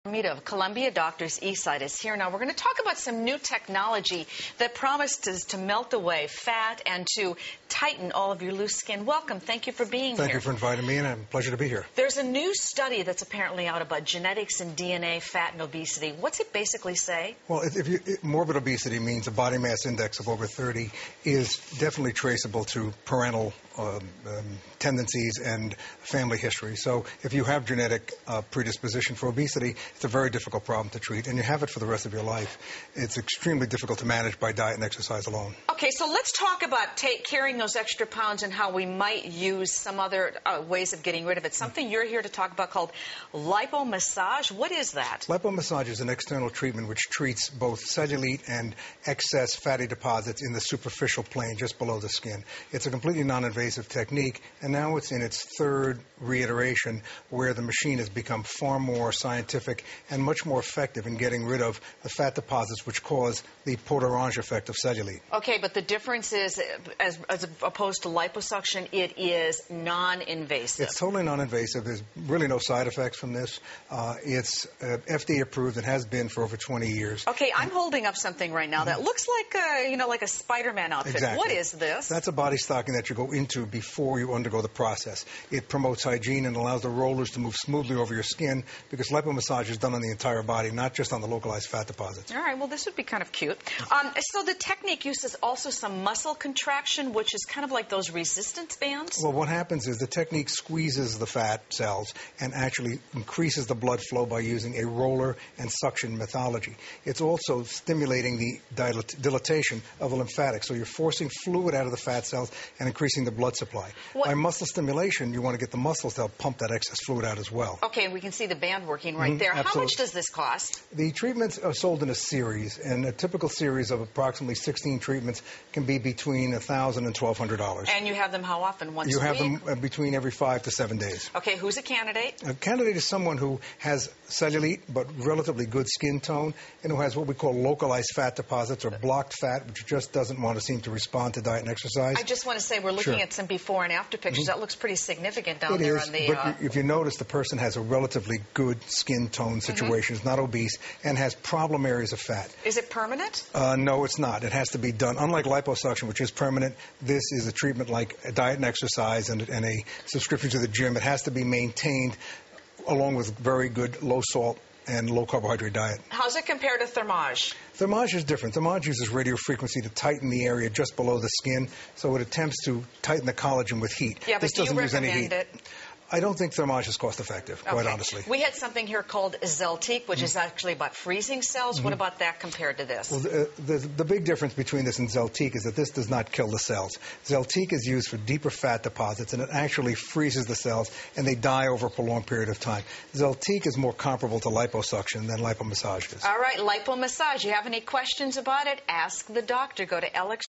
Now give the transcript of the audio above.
Romita of Columbia Doctors Eastside is here. Now we're going to talk about some new technology that promises to melt away fat and to tighten all of your loose skin. Welcome. Thank you for being here. Thank you for inviting me, and it's a pleasure to be here. There's a new study that's apparently out about genetics and DNA, fat, and obesity. What's it basically say? Well, morbid obesity means a body mass index of over 30 is definitely traceable to parental tendencies and family history. So if you have genetic predisposition for obesity, it's a very difficult problem to treat, and you have it for the rest of your life. It's extremely difficult to manage by diet and exercise alone. Okay, so let's talk about carrying those extra pounds and how we might use some other ways of getting rid of it. Something you're here to talk about called lipomassage. What is that? Lipomassage is an external treatment which treats both cellulite and excess fatty deposits in the superficial plane just below the skin. It's a completely non-invasive technique, and now it's in its third reiteration where the machine has become far more scientific and much more effective in getting rid of the fat deposits which cause the pot orange effect of cellulite. Okay, but the difference is, as opposed to liposuction, it is non-invasive. It's totally non-invasive. There's really no side effects from this. It's FDA approved and has been for over 20 years. Okay, I'm holding up something right now that looks like like a Spider-Man outfit. Exactly. What is this? That's a body stocking that you go into before you undergo the process. It promotes hygiene and allows the rollers to move smoothly over your skin because lipomassage is done on the entire body, not just on the localized fat deposits. All right, well, this would be kind of cute. So the technique uses also some muscle contraction, which is kind of like those resistance bands? Well, what happens is the technique squeezes the fat cells and actually increases the blood flow by using a roller and suction methodology. It's also stimulating the dilatation of the lymphatics, so you're forcing fluid out of the fat cells and increasing the blood supply. By muscle stimulation, you want to get the muscles to help pump that excess fluid out as well. Okay, and we can see the band working right there. Absolutely. How much does this cost? The treatments are sold in a series, and a typical series of approximately 16 treatments can be between $1,000 and $1,200. And you have them how often? Once a week? You have them between every 5 to 7 days. Okay, who's a candidate? A candidate is someone who has cellulite but relatively good skin tone and who has what we call localized fat deposits or blocked fat, which just doesn't want to seem to respond to diet and exercise. I just want to say we're looking at some before and after pictures. That looks pretty significant down there on the... But if you notice, the person has a relatively good skin tone situation, is not obese, and has problem areas of fat. Is it permanent? No, it's not. It has to be done. Unlike liposuction, which is permanent, this is a treatment like a diet and exercise and a subscription to the gym. It has to be maintained along with very good low salt and low carbohydrate diet. How's it compared to thermage? Thermage is different. Thermage uses radio frequency to tighten the area just below the skin, so it attempts to tighten the collagen with heat. Yeah, this but doesn't use any heat. It? I don't think thermage is cost effective, quite honestly. We had something here called Zeltique, which is actually about freezing cells. What about that compared to this? Well, the big difference between this and Zeltique is that this does not kill the cells. Zeltique is used for deeper fat deposits, and it actually freezes the cells, and they die over a prolonged period of time. Zeltique is more comparable to liposuction than lipomassage is. All right, lipomassage. You have any questions about it? Ask the doctor. Go to Alex.